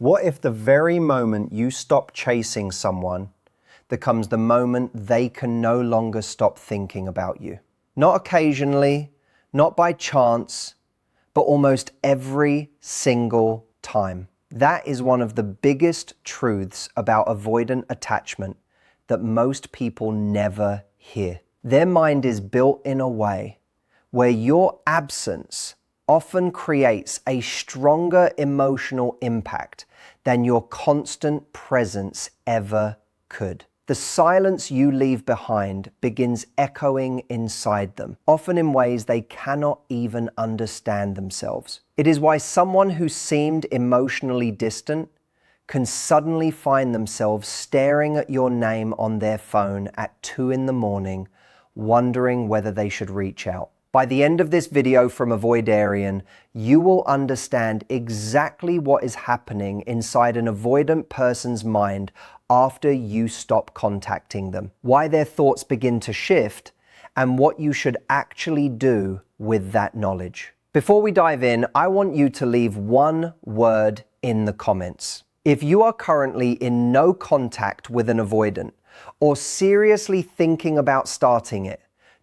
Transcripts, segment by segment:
What if the very moment you stop chasing someone becomes the moment they can no longer stop thinking about you? Not occasionally, not by chance, but almost every single time. That is one of the biggest truths about avoidant attachment that most people never hear. Their mind is built in a way where your absence often creates a stronger emotional impact than your constant presence ever could. The silence you leave behind begins echoing inside them, often in ways they cannot even understand themselves. It is why someone who seemed emotionally distant can suddenly find themselves staring at your name on their phone at 2 a.m, wondering whether they should reach out. By the end of this video from Avoidant, you will understand exactly what is happening inside an avoidant person's mind after you stop contacting them, why their thoughts begin to shift, and what you should actually do with that knowledge. Before we dive in, I want you to leave one word in the comments. If you are currently in no contact with an avoidant or seriously thinking about starting it,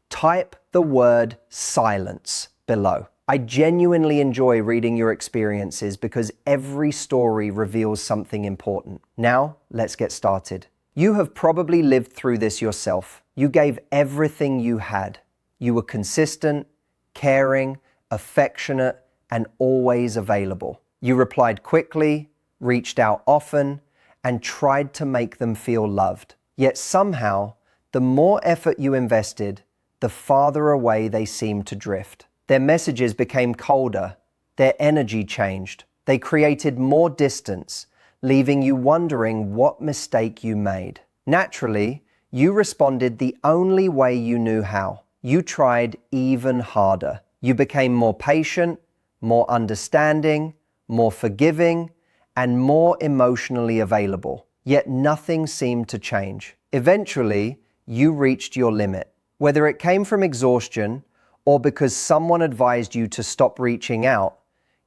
type the word silence below. I genuinely enjoy reading your experiences because every story reveals something important. Now, let's get started. You have probably lived through this yourself. You gave everything you had. You were consistent, caring, affectionate, and always available. You replied quickly, reached out often, and tried to make them feel loved. Yet somehow, the more effort you invested, the farther away they seemed to drift. Their messages became colder, their energy changed, they created more distance, leaving you wondering what mistake you made. Naturally, you responded the only way you knew how. You tried even harder. You became more patient, more understanding, more forgiving, and more emotionally available. Yet nothing seemed to change. Eventually, you reached your limit. Whether it came from exhaustion or because someone advised you to stop reaching out,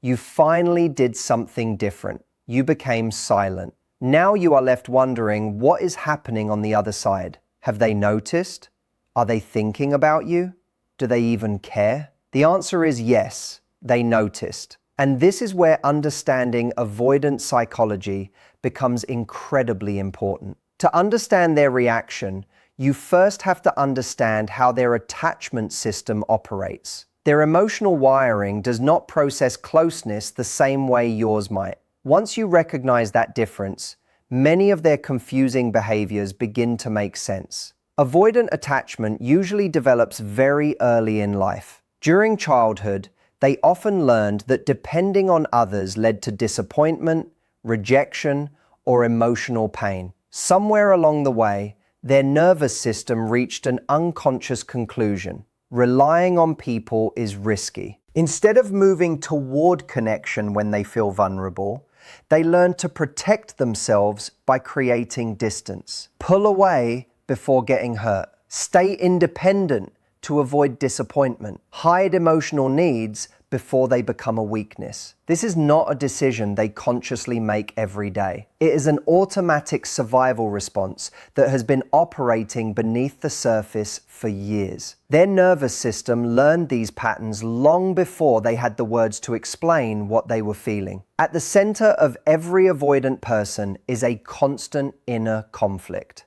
you finally did something different. You became silent. Now you are left wondering what is happening on the other side. Have they noticed? Are they thinking about you? Do they even care? The answer is yes, they noticed. And this is where understanding avoidant psychology becomes incredibly important. To understand their reaction, you first have to understand how their attachment system operates. Their emotional wiring does not process closeness the same way yours might. Once you recognize that difference, many of their confusing behaviors begin to make sense. Avoidant attachment usually develops very early in life. During childhood, they often learned that depending on others led to disappointment, rejection, or emotional pain. Somewhere along the way, their nervous system reached an unconscious conclusion. Relying on people is risky. Instead of moving toward connection when they feel vulnerable, they learn to protect themselves by creating distance. Pull away before getting hurt. Stay independent to avoid disappointment. Hide emotional needs before they become a weakness. This is not a decision they consciously make every day. It is an automatic survival response that has been operating beneath the surface for years. Their nervous system learned these patterns long before they had the words to explain what they were feeling. At the center of every avoidant person is a constant inner conflict.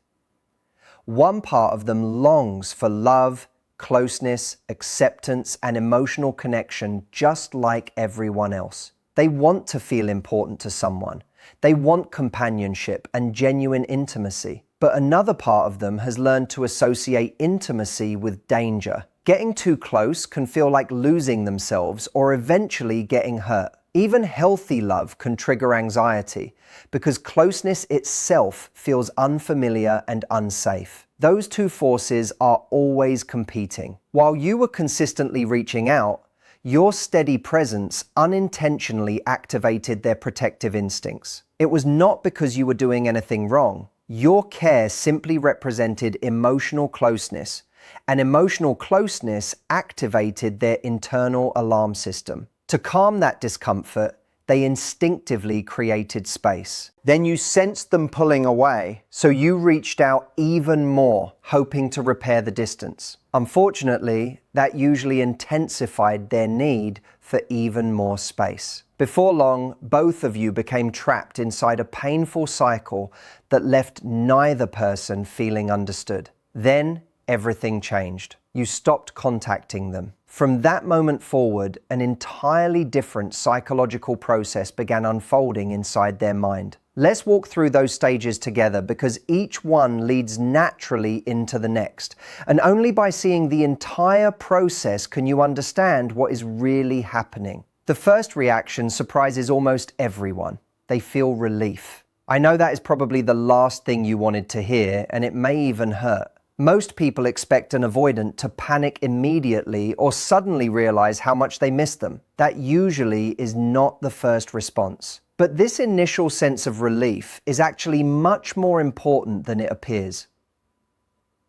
One part of them longs for love, closeness, acceptance, and emotional connection just like everyone else. They want to feel important to someone. They want companionship and genuine intimacy. But another part of them has learned to associate intimacy with danger. Getting too close can feel like losing themselves or eventually getting hurt. Even healthy love can trigger anxiety because closeness itself feels unfamiliar and unsafe. Those two forces are always competing. While you were consistently reaching out, your steady presence unintentionally activated their protective instincts. It was not because you were doing anything wrong. Your care simply represented emotional closeness, and emotional closeness activated their internal alarm system. To calm that discomfort, They instinctively created space. Then you sensed them pulling away, so you reached out even more, hoping to repair the distance. Unfortunately, that usually intensified their need for even more space. Before long, both of you became trapped inside a painful cycle that left neither person feeling understood. Then, everything changed. You stopped contacting them. From that moment forward, an entirely different psychological process began unfolding inside their mind. Let's walk through those stages together because each one leads naturally into the next. And only by seeing the entire process can you understand what is really happening. The first reaction surprises almost everyone. They feel relief. I know that is probably the last thing you wanted to hear, and it may even hurt. Most people expect an avoidant to panic immediately or suddenly realize how much they miss them. That usually is not the first response. But this initial sense of relief is actually much more important than it appears.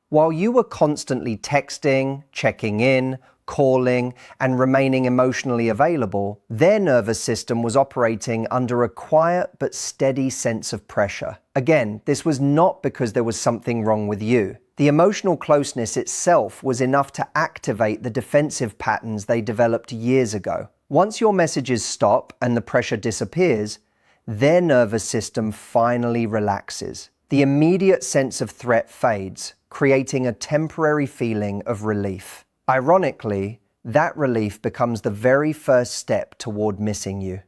While you were constantly texting, checking in, calling, and remaining emotionally available, their nervous system was operating under a quiet but steady sense of pressure. Again, this was not because there was something wrong with you. The emotional closeness itself was enough to activate the defensive patterns they developed years ago. Once your messages stop and the pressure disappears, their nervous system finally relaxes. The immediate sense of threat fades, creating a temporary feeling of relief. Ironically, that relief becomes the very first step toward missing you.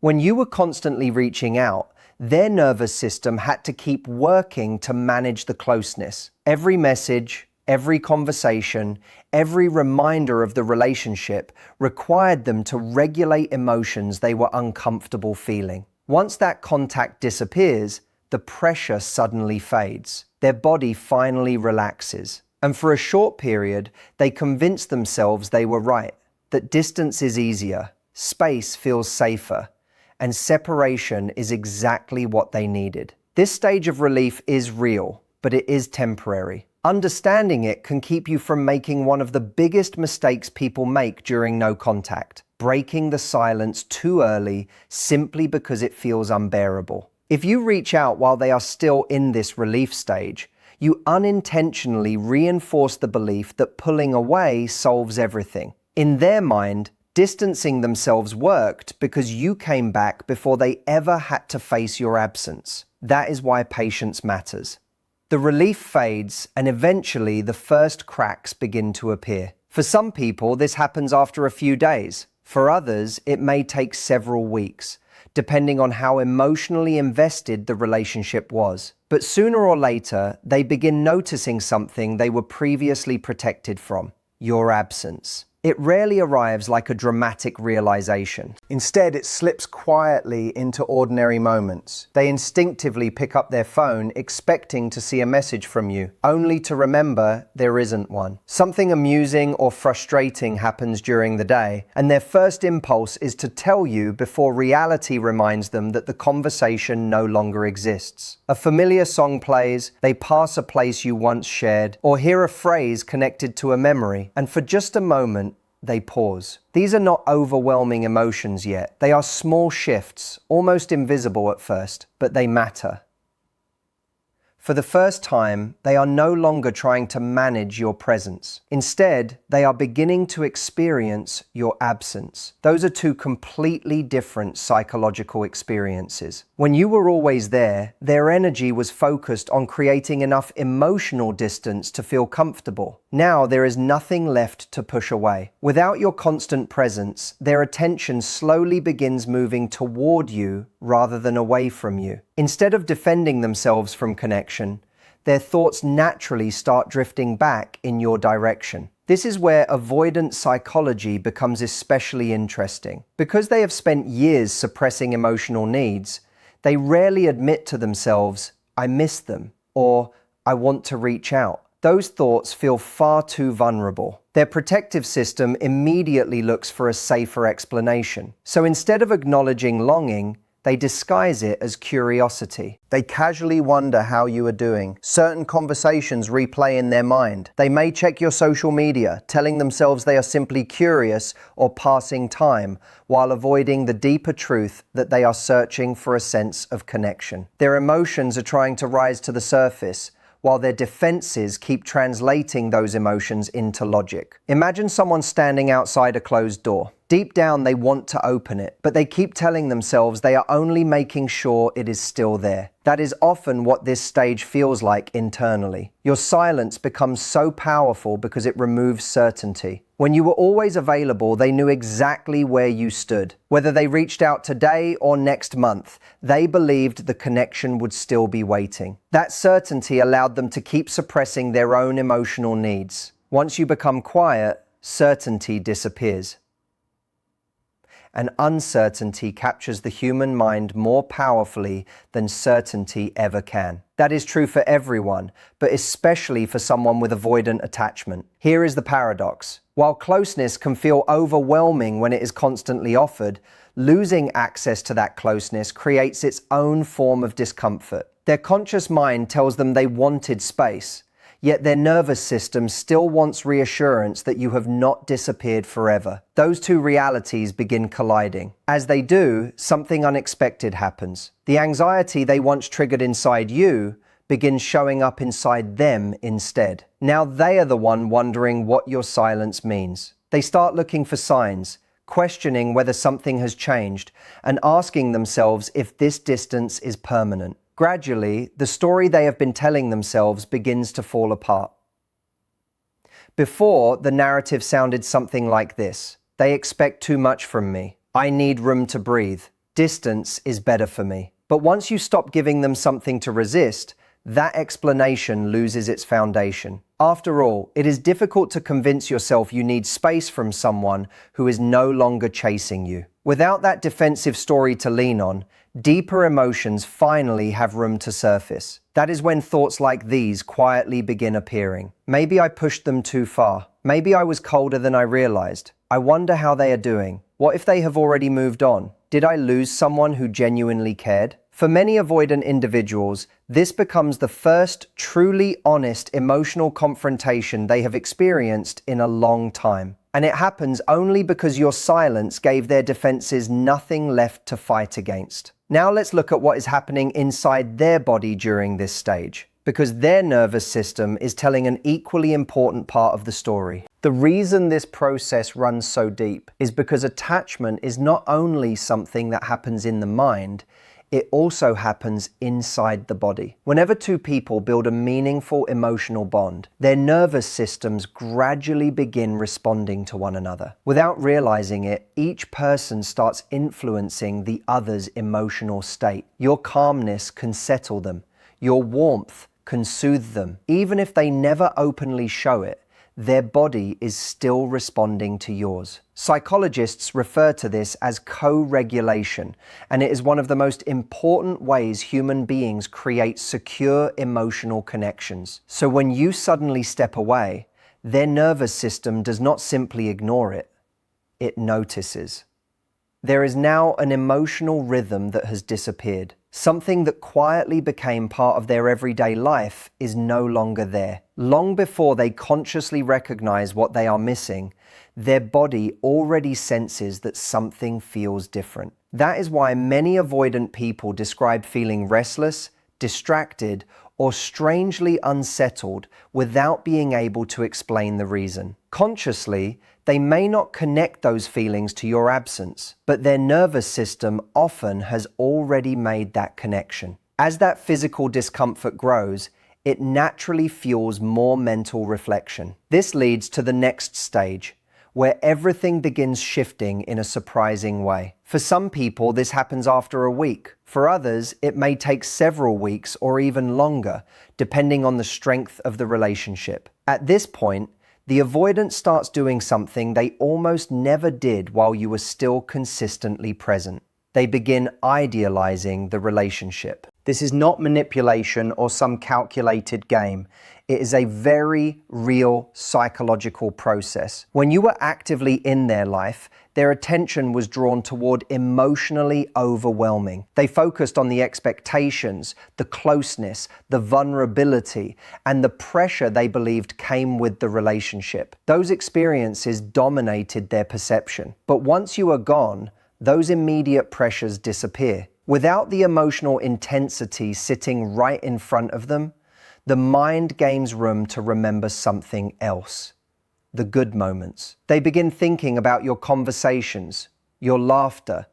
When you were constantly reaching out, their nervous system had to keep working to manage the closeness. Every message, every conversation, every reminder of the relationship required them to regulate emotions they were uncomfortable feeling. Once that contact disappears, the pressure suddenly fades. Their body finally relaxes. And for a short period, they convince themselves they were right, that distance is easier, space feels safer, and separation is exactly what they needed. This stage of relief is real, but it is temporary. Understanding it can keep you from making one of the biggest mistakes people make during no contact, breaking the silence too early simply because it feels unbearable. If you reach out while they are still in this relief stage, you unintentionally reinforce the belief that pulling away solves everything. In their mind, distancing themselves worked because you came back before they ever had to face your absence. That is why patience matters. The relief fades, and eventually the first cracks begin to appear. For some people, this happens after a few days. For others, it may take several weeks, depending on how emotionally invested the relationship was. But sooner or later, they begin noticing something they were previously protected from: your absence. It rarely arrives like a dramatic realization. Instead, it slips quietly into ordinary moments. They instinctively pick up their phone, expecting to see a message from you, only to remember there isn't one. Something amusing or frustrating happens during the day, and their first impulse is to tell you before reality reminds them that the conversation no longer exists. A familiar song plays, they pass a place you once shared, or hear a phrase connected to a memory, and for just a moment, they pause. These are not overwhelming emotions yet. They are small shifts, almost invisible at first, but they matter. For the first time, they are no longer trying to manage your presence. Instead, they are beginning to experience your absence. Those are two completely different psychological experiences. When you were always there, their energy was focused on creating enough emotional distance to feel comfortable. Now there is nothing left to push away. Without your constant presence, their attention slowly begins moving toward you rather than away from you. Instead of defending themselves from connection, their thoughts naturally start drifting back in your direction. This is where avoidant psychology becomes especially interesting. Because they have spent years suppressing emotional needs, they rarely admit to themselves, "I miss them," or "I want to reach out." Those thoughts feel far too vulnerable. Their protective system immediately looks for a safer explanation. So instead of acknowledging longing, They disguise it as curiosity. They casually wonder how you are doing. Certain conversations replay in their mind. They may check your social media, telling themselves they are simply curious or passing time, while avoiding the deeper truth that they are searching for a sense of connection. Their emotions are trying to rise to the surface, while their defenses keep translating those emotions into logic. Imagine someone standing outside a closed door. Deep down, they want to open it, but they keep telling themselves they are only making sure it is still there. That is often what this stage feels like internally. Your silence becomes so powerful because it removes certainty. When you were always available, they knew exactly where you stood. Whether they reached out today or next month, they believed the connection would still be waiting. That certainty allowed them to keep suppressing their own emotional needs. Once you become quiet, certainty disappears. And uncertainty captures the human mind more powerfully than certainty ever can. That is true for everyone, but especially for someone with avoidant attachment. Here is the paradox. While closeness can feel overwhelming when it is constantly offered, losing access to that closeness creates its own form of discomfort. Their conscious mind tells them they wanted space, yet their nervous system still wants reassurance that you have not disappeared forever. Those two realities begin colliding. As they do, something unexpected happens. The anxiety they once triggered inside you begins showing up inside them instead. Now they are the one wondering what your silence means. They start looking for signs, questioning whether something has changed, and asking themselves if this distance is permanent. Gradually, the story they have been telling themselves begins to fall apart. Before, the narrative sounded something like this. They expect too much from me. I need room to breathe. Distance is better for me. But once you stop giving them something to resist, that explanation loses its foundation. After all, it is difficult to convince yourself you need space from someone who is no longer chasing you. Without that defensive story to lean on, deeper emotions finally have room to surface. That is when thoughts like these quietly begin appearing. Maybe I pushed them too far. Maybe I was colder than I realized. I wonder how they are doing. What if they have already moved on? Did I lose someone who genuinely cared? For many avoidant individuals, this becomes the first truly honest emotional confrontation they have experienced in a long time. And it happens only because your silence gave their defenses nothing left to fight against. Now let's look at what is happening inside their body during this stage, because their nervous system is telling an equally important part of the story. The reason this process runs so deep is because attachment is not only something that happens in the mind, it also happens inside the body. Whenever two people build a meaningful emotional bond, their nervous systems gradually begin responding to one another. Without realizing it, each person starts influencing the other's emotional state. Your calmness can settle them. Your warmth can soothe them. Even if they never openly show it, their body is still responding to yours. Psychologists refer to this as co-regulation, and it is one of the most important ways human beings create secure emotional connections. So when you suddenly step away, their nervous system does not simply ignore it, it notices. There is now an emotional rhythm that has disappeared. Something that quietly became part of their everyday life is no longer there. Long before they consciously recognize what they are missing, their body already senses that something feels different. That is why many avoidant people describe feeling restless, distracted, or strangely unsettled without being able to explain the reason. Consciously, they may not connect those feelings to your absence, but their nervous system often has already made that connection. As that physical discomfort grows, it naturally fuels more mental reflection. This leads to the next stage, where everything begins shifting in a surprising way. For some people, this happens after a week. For others, it may take several weeks or even longer, depending on the strength of the relationship. At this point, the avoidant starts doing something they almost never did while you were still consistently present. They begin idealizing the relationship. This is not manipulation or some calculated game. It is a very real psychological process. When you were actively in their life, their attention was drawn toward emotionally overwhelming. They focused on the expectations, the closeness, the vulnerability, and the pressure they believed came with the relationship. Those experiences dominated their perception. But once you are gone, those immediate pressures disappear. Without the emotional intensity sitting right in front of them, the mind gains room to remember something else. The good moments. They begin thinking about your conversations, your laughter,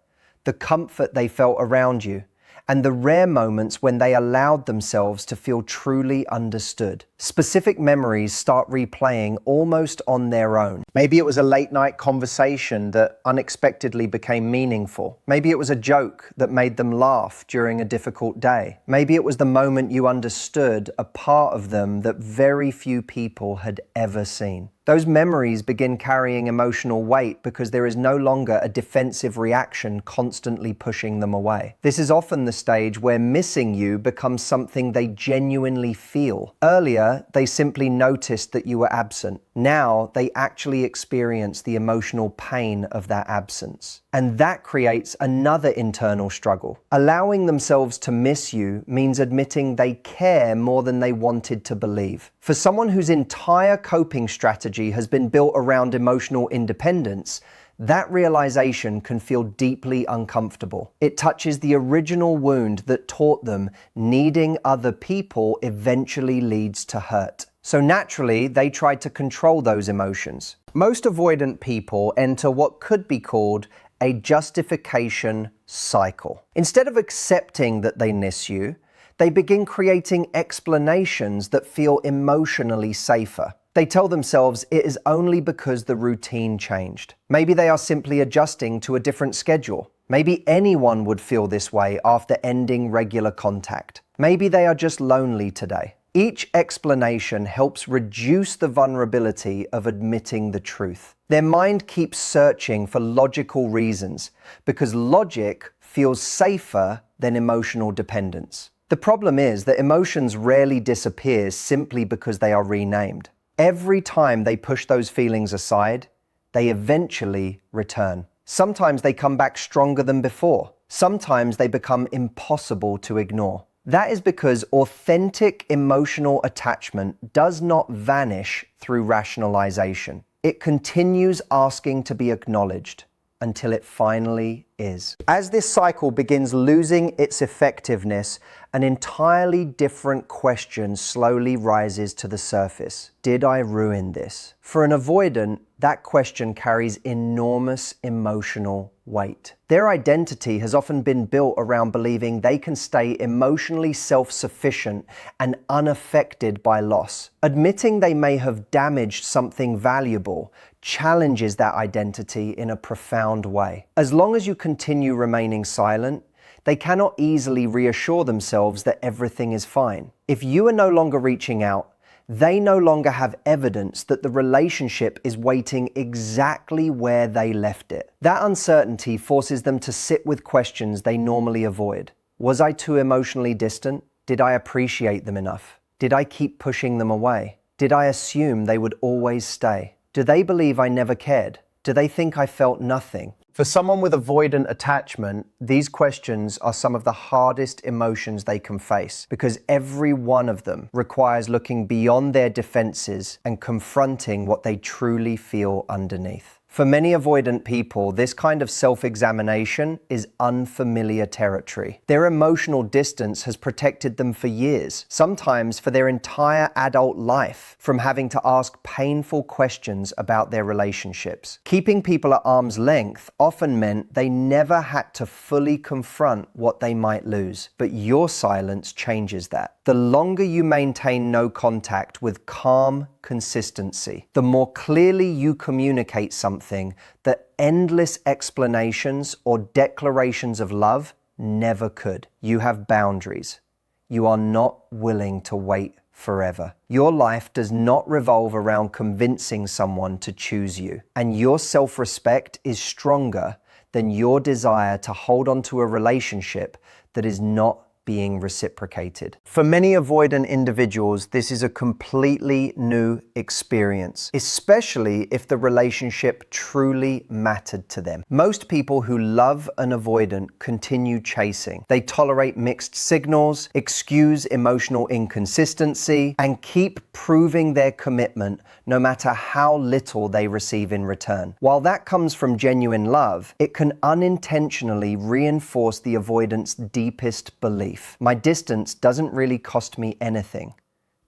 the comfort they felt around you, and the rare moments when they allowed themselves to feel truly understood. Specific memories start replaying almost on their own. Maybe it was a late night conversation that unexpectedly became meaningful. Maybe it was a joke that made them laugh during a difficult day. Maybe it was the moment you understood a part of them that very few people had ever seen. Those memories begin carrying emotional weight because there is no longer a defensive reaction constantly pushing them away. This is often the stage where missing you becomes something they genuinely feel. Earlier, they simply noticed that you were absent. Now, they actually experience the emotional pain of that absence. And that creates another internal struggle. Allowing themselves to miss you means admitting they care more than they wanted to believe. For someone whose entire coping strategy has been built around emotional independence, that realization can feel deeply uncomfortable. It touches the original wound that taught them needing other people eventually leads to hurt. So naturally, they try to control those emotions. Most avoidant people enter what could be called a justification cycle. Instead of accepting that they miss you, they begin creating explanations that feel emotionally safer. They tell themselves it is only because the routine changed. Maybe they are simply adjusting to a different schedule. Maybe anyone would feel this way after ending regular contact. Maybe they are just lonely today. Each explanation helps reduce the vulnerability of admitting the truth. Their mind keeps searching for logical reasons because logic feels safer than emotional dependence. The problem is that emotions rarely disappear simply because they are renamed. Every time they push those feelings aside, they eventually return. Sometimes they come back stronger than before. Sometimes they become impossible to ignore. That is because authentic emotional attachment does not vanish through rationalization. It continues asking to be acknowledged until it finally is. As this cycle begins losing its effectiveness, an entirely different question slowly rises to the surface. Did I ruin this? For an avoidant, that question carries enormous emotional weight. Their identity has often been built around believing they can stay emotionally self-sufficient and unaffected by loss. Admitting they may have damaged something valuable challenges that identity in a profound way. As long as you continue remaining silent, they cannot easily reassure themselves that everything is fine. If you are no longer reaching out, they no longer have evidence that the relationship is waiting exactly where they left it. That uncertainty forces them to sit with questions they normally avoid. Was I too emotionally distant? Did I appreciate them enough? Did I keep pushing them away? Did I assume they would always stay? Do they believe I never cared? Do they think I felt nothing? For someone with avoidant attachment, these questions are some of the hardest emotions they can face because every one of them requires looking beyond their defenses and confronting what they truly feel underneath. For many avoidant people, this kind of self-examination is unfamiliar territory. Their emotional distance has protected them for years, sometimes for their entire adult life, from having to ask painful questions about their relationships. Keeping people at arm's length often meant they never had to fully confront what they might lose. But your silence changes that. The longer you maintain no contact with calm consistency, the more clearly you communicate something that endless explanations or declarations of love never could. You have boundaries. You are not willing to wait forever. Your life does not revolve around convincing someone to choose you, and your self-respect is stronger than your desire to hold on to a relationship that is not being reciprocated. For many avoidant individuals, this is a completely new experience, especially if the relationship truly mattered to them. Most people who love an avoidant continue chasing. They tolerate mixed signals, excuse emotional inconsistency, and keep proving their commitment no matter how little they receive in return. While that comes from genuine love, it can unintentionally reinforce the avoidant's deepest belief. My distance doesn't really cost me anything.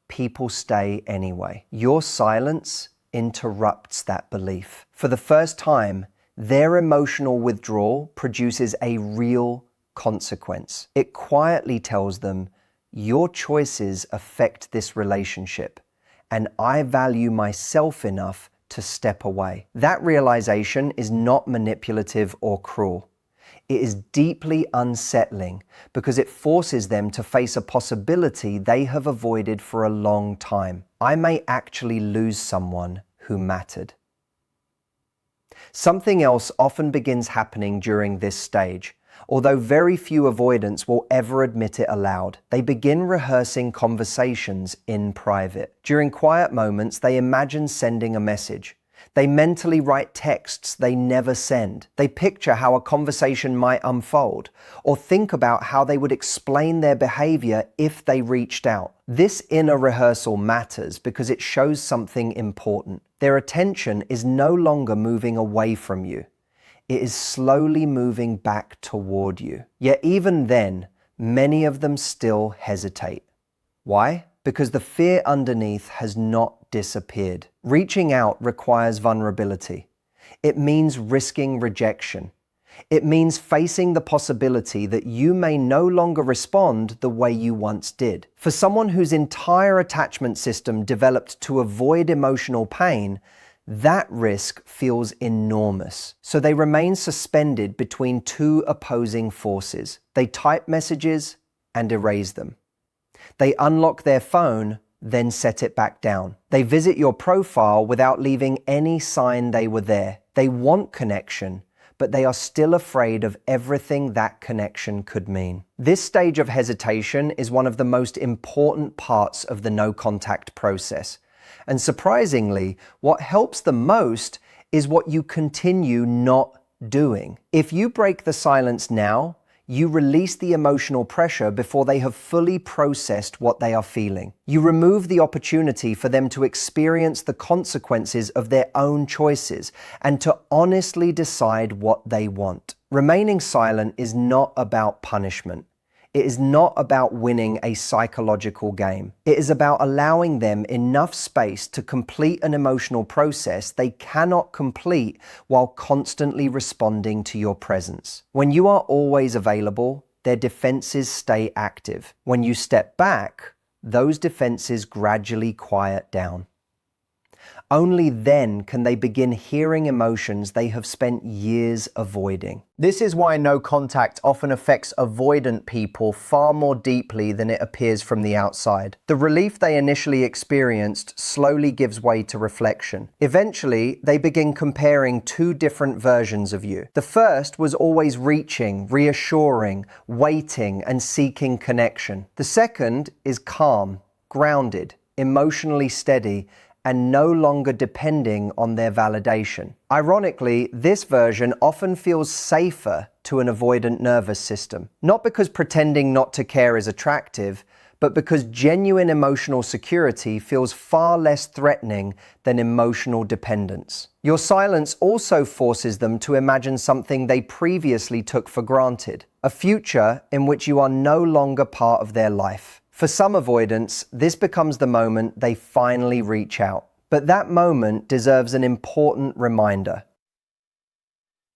People stay anyway. Your silence interrupts that belief. For the first time, their emotional withdrawal produces a real consequence. It quietly tells them, your choices affect this relationship, and I value myself enough to step away. That realization is not manipulative or cruel. It is deeply unsettling because it forces them to face a possibility they have avoided for a long time. I may actually lose someone who mattered. Something else often begins happening during this stage. Although very few avoidants will ever admit it aloud, they begin rehearsing conversations in private. During quiet moments, they imagine sending a message. They mentally write texts they never send. They picture how a conversation might unfold, or think about how they would explain their behavior if they reached out. This inner rehearsal matters because it shows something important. Their attention is no longer moving away from you. It is slowly moving back toward you. Yet even then, many of them still hesitate. Why? Because the fear underneath has not disappeared. Reaching out requires vulnerability. It means risking rejection. It means facing the possibility that you may no longer respond the way you once did. For someone whose entire attachment system developed to avoid emotional pain, that risk feels enormous. So they remain suspended between two opposing forces. They type messages and erase them. They unlock their phone, then set it back down. They visit your profile without leaving any sign they were there. They want connection, but they are still afraid of everything that connection could mean. This stage of hesitation is one of the most important parts of the no-contact process. And surprisingly, what helps the most is what you continue not doing. If you break the silence now, you release the emotional pressure before they have fully processed what they are feeling. You remove the opportunity for them to experience the consequences of their own choices and to honestly decide what they want. Remaining silent is not about punishment. It is not about winning a psychological game. It is about allowing them enough space to complete an emotional process they cannot complete while constantly responding to your presence. When you are always available, their defenses stay active. When you step back, those defenses gradually quiet down. Only then can they begin hearing emotions they have spent years avoiding. This is why no contact often affects avoidant people far more deeply than it appears from the outside. The relief they initially experienced slowly gives way to reflection. Eventually, they begin comparing two different versions of you. The first was always reaching, reassuring, waiting, and seeking connection. The second is calm, grounded, emotionally steady, and no longer depending on their validation. Ironically, this version often feels safer to an avoidant nervous system. Not because pretending not to care is attractive, but because genuine emotional security feels far less threatening than emotional dependence. Your silence also forces them to imagine something they previously took for granted, a future in which you are no longer part of their life. For some avoidants, this becomes the moment they finally reach out. But that moment deserves an important reminder.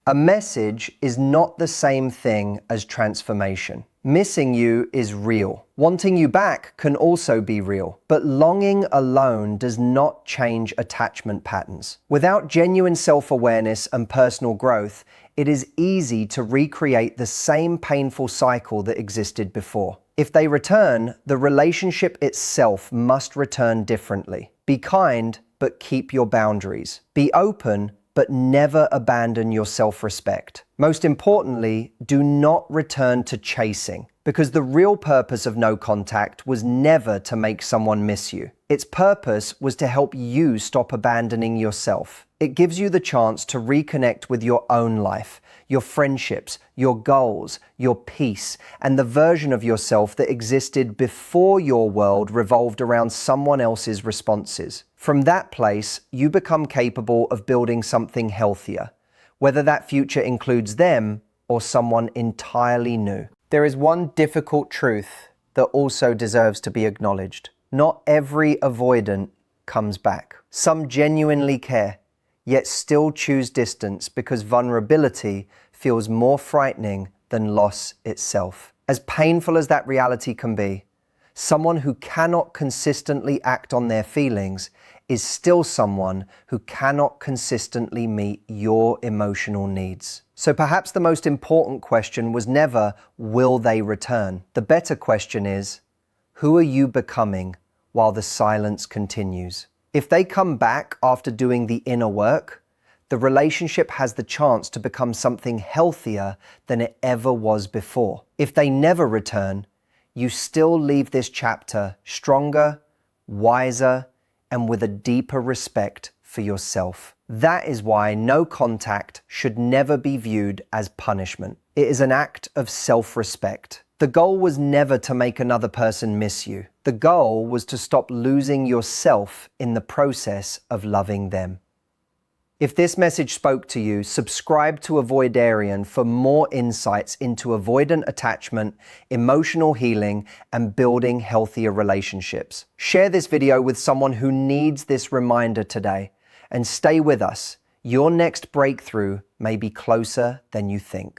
A message is not the same thing as transformation. Missing you is real. Wanting you back can also be real. But longing alone does not change attachment patterns. Without genuine self-awareness and personal growth, it is easy to recreate the same painful cycle that existed before. If they return, the relationship itself must return differently. Be kind, but keep your boundaries. Be open, but never abandon your self-respect. Most importantly, do not return to chasing, Because the real purpose of no contact was never to make someone miss you. Its purpose was to help you stop abandoning yourself. It gives you the chance to reconnect with your own life, your friendships, your goals, your peace, and the version of yourself that existed before your world revolved around someone else's responses. From that place, you become capable of building something healthier, whether that future includes them or someone entirely new. There is one difficult truth that also deserves to be acknowledged. Not every avoidant comes back. Some genuinely care, yet still choose distance because vulnerability feels more frightening than loss itself. As painful as that reality can be, someone who cannot consistently act on their feelings is still someone who cannot consistently meet your emotional needs. So perhaps the most important question was never, will they return? The better question is, who are you becoming while the silence continues? If they come back after doing the inner work, the relationship has the chance to become something healthier than it ever was before. If they never return, you still leave this chapter stronger, wiser, and with a deeper respect for yourself. That is why no contact should never be viewed as punishment. It is an act of self-respect. The goal was never to make another person miss you. The goal was to stop losing yourself in the process of loving them. If this message spoke to you, subscribe to Avoidant for more insights into avoidant attachment, emotional healing, and building healthier relationships. Share this video with someone who needs this reminder today, and stay with us. Your next breakthrough may be closer than you think.